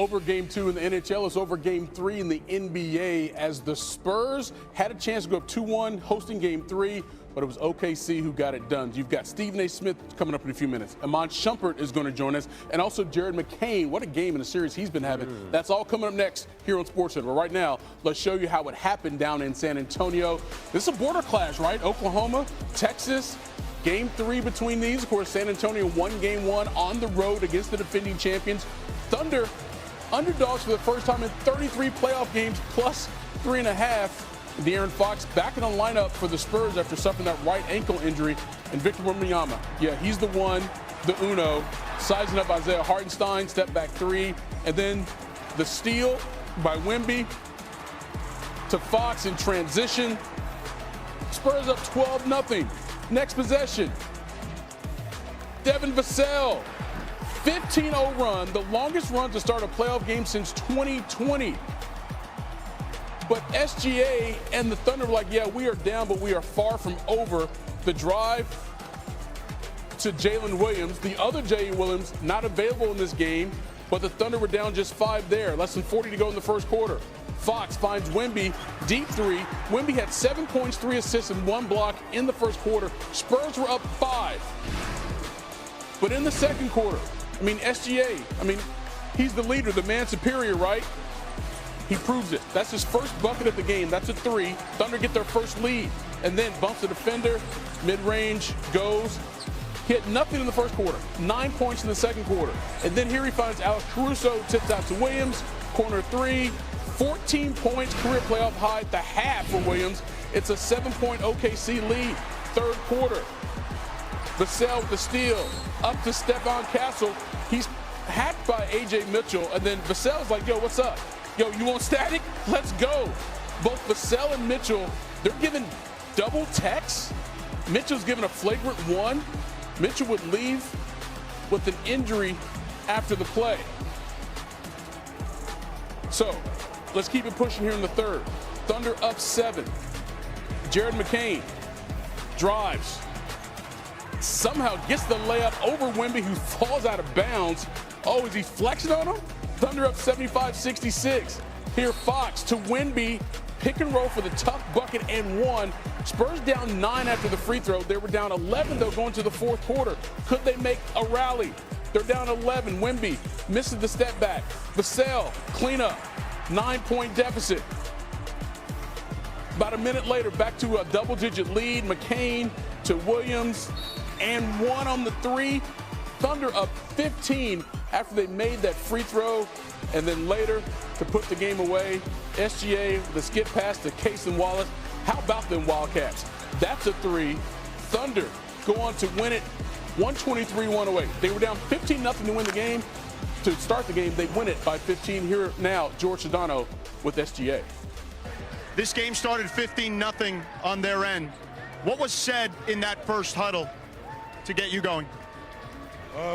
over game 2 in the NHL. It's over game 3 in the NBA as the Spurs had a chance to go up 2-1 hosting game 3, but it was OKC who got it done. You've got Stephen A. Smith coming up in a few minutes. Iman Shumpert is going to join us, and also Jared McCain. What a game in the series he's been having. That's all coming up next here on SportsCenter. But right now, let's show you how it happened down in San Antonio. This is a border clash, right? Oklahoma, Texas. Game 3 between these. Of course, San Antonio won game 1 on the road against the defending champions. Thunder, underdogs for the first time in 33 playoff games, plus 3.5. De'Aaron Fox back in the lineup for the Spurs after suffering that right ankle injury. And Victor Wembanyama, yeah, he's the one, the uno, sizing up Isaiah Hartenstein, step back 3. And then the steal by Wemby to Fox in transition. Spurs up 12-0. Next possession, Devin Vassell, 15-0 run, the longest run to start a playoff game since 2020. But SGA and the Thunder were like, yeah, we are down, but we are far from over. The drive to Jalen Williams, the other Jalen Williams, not available in this game, but the Thunder were down just 5 there, less than 40 to go in the first quarter. Fox finds Wemby, deep 3. Wemby had 7 points, 3 assists, and 1 block in the first quarter. Spurs were up 5. But in the second quarter, SGA, he's the leader, the man superior, right? He proves it. That's his first bucket of the game. That's a 3. Thunder get their first lead. And then bumps the defender, mid-range, goes. He had nothing in the first quarter, 9 points in the second quarter. And then here he finds Alex Caruso, tips out to Williams, corner 3. 14 points, career playoff high at the half for Williams. It's a 7-point OKC lead, third quarter. Vassell with the steal, up to Stephon Castle. He's hacked by A.J. Mitchell, and then Vassell's like, yo, what's up? Yo, you want static? Let's go. Both Vassell and Mitchell, they're giving double techs. Mitchell's given a flagrant 1. Mitchell would leave with an injury after the play. So, let's keep it pushing here in the third. Thunder up 7. Jared McCain drives. Somehow gets the layup over Wemby, who falls out of bounds. Oh, is he flexing on him? Thunder up 75-66. Here Fox to Wemby. Pick and roll for the tough bucket and 1. Spurs down 9 after the free throw. They were down 11, though, going to the fourth quarter. Could they make a rally? They're down 11. Wemby misses the step back. Vassell, cleanup. 9-point deficit. About a minute later, back to a double-digit lead. McCain to Williams, and 1 on the 3. Thunder up 15 after they made that free throw, and then later to put the game away. SGA with a skip pass to Case and Wallace. How about them Wildcats? That's a 3. Thunder go on to win it 123-108. They were down 15-0 to win the game. To start the game, they win it by 15. Here now, George Sedano with SGA. This game started 15-0 on their end. What was said in that first huddle to get you going?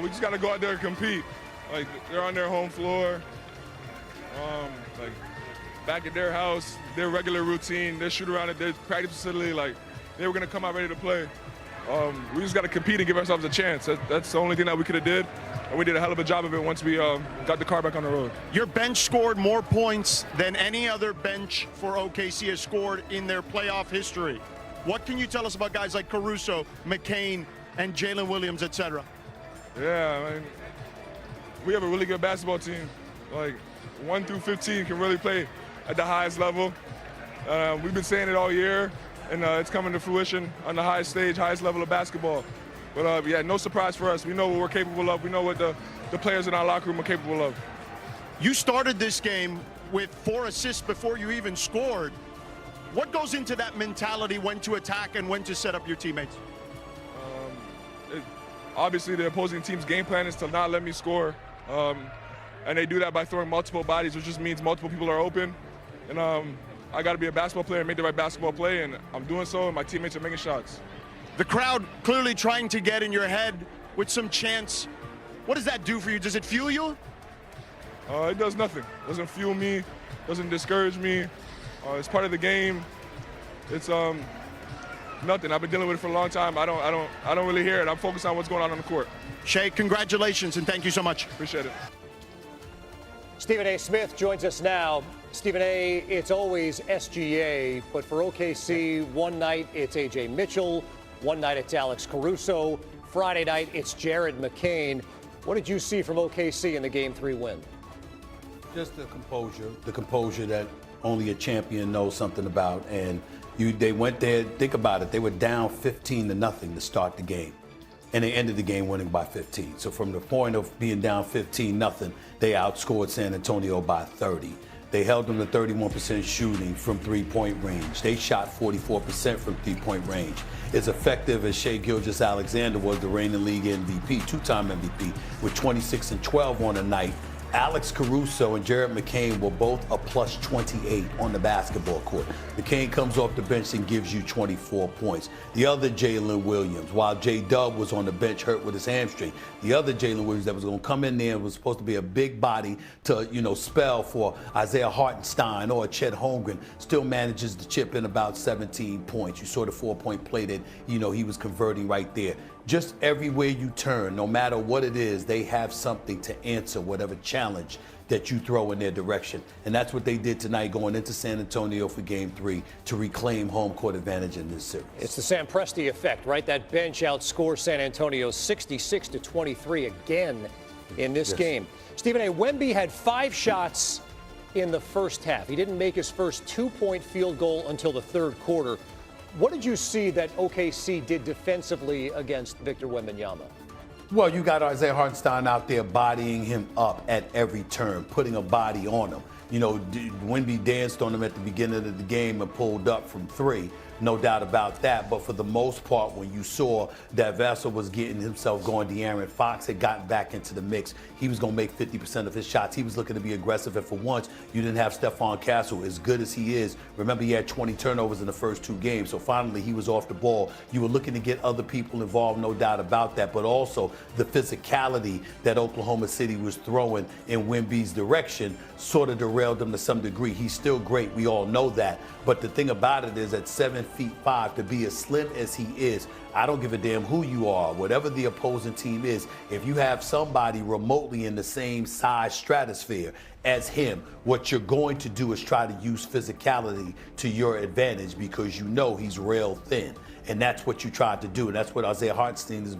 We just got to go out there and compete. Like, they're on their home floor, like back at their house, their regular routine, their shoot around at their practice facility. Like, they were going to come out ready to play. We just got to compete and give ourselves a chance. That's the only thing that we could have did, and we did a hell of a job of it once we got the car back on the road. Your bench scored more points than any other bench for OKC has scored in their playoff history. What can you tell us about guys like Caruso, McCain, and Jalen Williams, etc.? Yeah, we have a really good basketball team. Like, 1 through 15 can really play at the highest level. We've been saying it all year, and it's coming to fruition on the highest stage, highest level of basketball. But yeah, no surprise for us. We know what we're capable of. We know what the players in our locker room are capable of. You started this game with 4 assists before you even scored. What goes into that mentality when to attack and when to set up your teammates? Obviously, the opposing team's game plan is to not let me score. And they do that by throwing multiple bodies, which just means multiple people are open. And I got to be a basketball player and make the right basketball play, and I'm doing so, and my teammates are making shots. The crowd clearly trying to get in your head with some chants. What does that do for you? Does it fuel you? It does nothing. It doesn't fuel me, doesn't discourage me. It's part of the game. It's nothing. I've been dealing with it for a long time. I don't really hear it. I'm focused on what's going on the court. Shea, congratulations and thank you so much. Appreciate it. Stephen A. Smith joins us now. Stephen A., it's always SGA, but for OKC, one night it's A.J. Mitchell, one night it's Alex Caruso, Friday night it's Jared McCain. What did you see from OKC in the Game 3 win? Just the composure that only a champion knows something about. And they went there, think about it, they were down 15-0 to start the game. And they ended the game winning by 15. So from the point of being down 15-0, they outscored San Antonio by 30. They held them to 31% shooting from three-point range. They shot 44% from three-point range. As effective as Shai Gilgeous-Alexander was, the reigning league MVP, two-time MVP, with 26 and 12 on the night, Alex Caruso and Jared McCain were both a plus 28 on the basketball court. McCain comes off the bench and gives you 24 points. The other Jalen Williams, while J-Dub was on the bench hurt with his hamstring, the other Jalen Williams that was going to come in there and was supposed to be a big body to, spell for Isaiah Hartenstein or Chet Holmgren, still manages to chip in about 17 points. You saw the 4-point play that, he was converting right there. Just everywhere you turn, no matter what it is, they have something to answer whatever challenge that you throw in their direction. And that's what they did tonight going into San Antonio for Game 3 to reclaim home court advantage in this series. It's the Sam Presti effect, right? That bench outscores San Antonio 66-23 again in this game. Stephen A. Wemby had 5 shots in the first half. He didn't make his first 2-point field goal until the third quarter. What did you see that OKC did defensively against Victor Wembanyama? Well, you got Isaiah Hartenstein out there bodying him up at every turn, putting a body on him. Wemby danced on him at the beginning of the game and pulled up from 3. No doubt about that. But for the most part, when you saw that Vassell was getting himself going, De'Aaron Fox had gotten back into the mix. He was going to make 50% of his shots. He was looking to be aggressive. And for once, you didn't have Stephon Castle, as good as he is. Remember, he had 20 turnovers in the first 2 games. So finally, he was off the ball. You were looking to get other people involved, no doubt about that. But also the physicality that Oklahoma City was throwing in Wemby's direction sort of derailed him to some degree. He's still great. We all know that. But the thing about it is at 7'5", to be as slim as he is, I don't give a damn who you are, whatever the opposing team is. If you have somebody remotely in the same size stratosphere as him, what you're going to do is try to use physicality to your advantage because he's rail thin. And that's what you tried to do. And that's what Isaiah Hartenstein has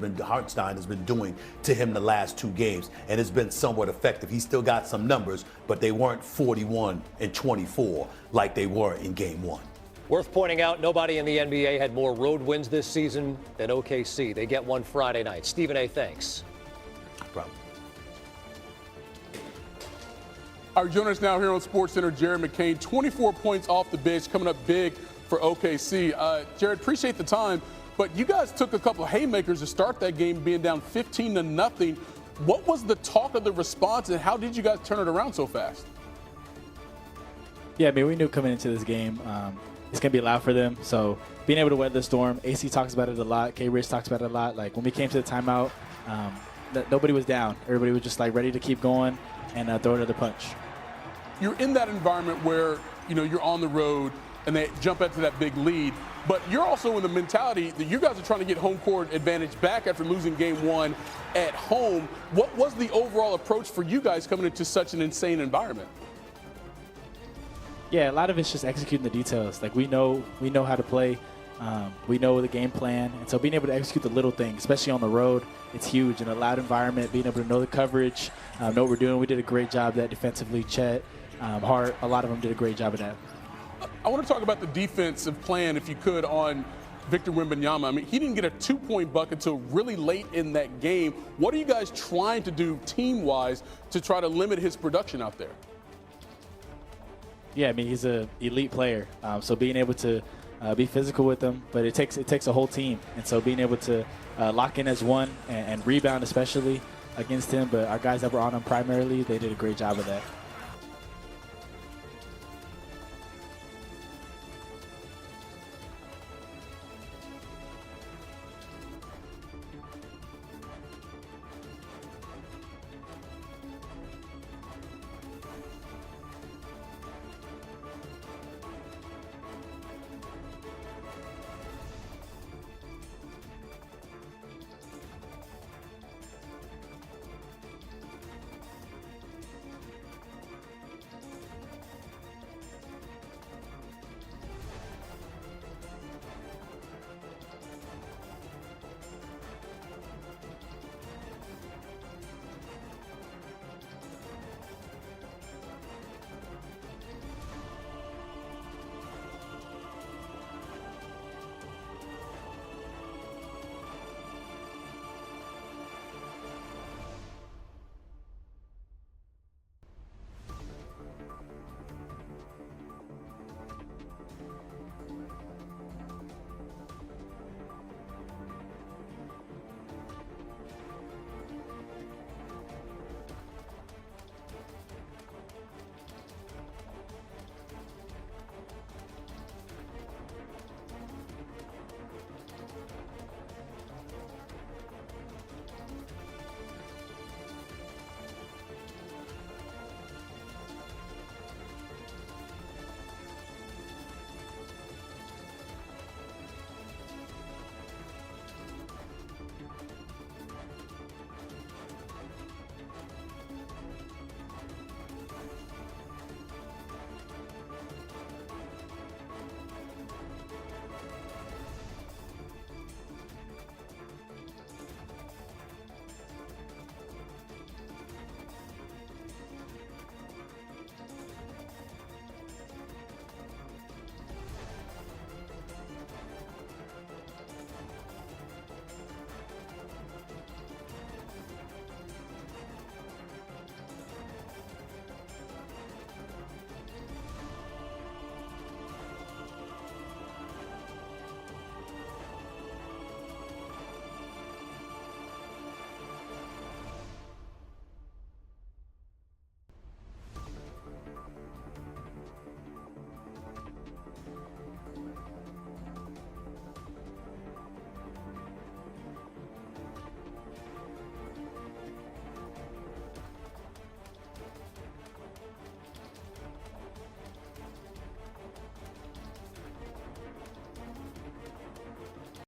been doing to him the last 2 games. And it's been somewhat effective. He's still got some numbers, but they weren't 41 and 24 like they were in Game 1. Worth pointing out, nobody in the NBA had more road wins this season than OKC. They get one Friday night. Stephen A., thanks. No problem. Our joining us now here on SportsCenter, Jared McCain, 24 points off the bench, coming up big for OKC. Jared, appreciate the time, but you guys took a couple of haymakers to start that game, being down 15-0. What was the talk of the response, and how did you guys turn it around so fast? Yeah, we knew coming into this game it's going to be loud for them. So being able to weather the storm, AC talks about it a lot, K-Rich talks about it a lot. Like when we came to the timeout, nobody was down. Everybody was just ready to keep going and throw another punch. You're in that environment where, you're on the road, and they jump into that big lead. But you're also in the mentality that you guys are trying to get home court advantage back after losing Game 1 at home. What was the overall approach for you guys coming into such an insane environment? Yeah, a lot of it's just executing the details. We know how to play. We know the game plan. And so being able to execute the little things, especially on the road, it's huge. In a loud environment, being able to know the coverage, know what we're doing. We did a great job of that defensively. Chet, Hart, a lot of them did a great job of that. I want to talk about the defensive plan, if you could, on Victor Wembanyama. He didn't get a 2-point bucket until really late in that game. What are you guys trying to do team-wise to try to limit his production out there? Yeah, he's an elite player. So being able to be physical with him, but it takes a whole team. And so being able to lock in as one and rebound especially against him. But our guys that were on him primarily, they did a great job of that.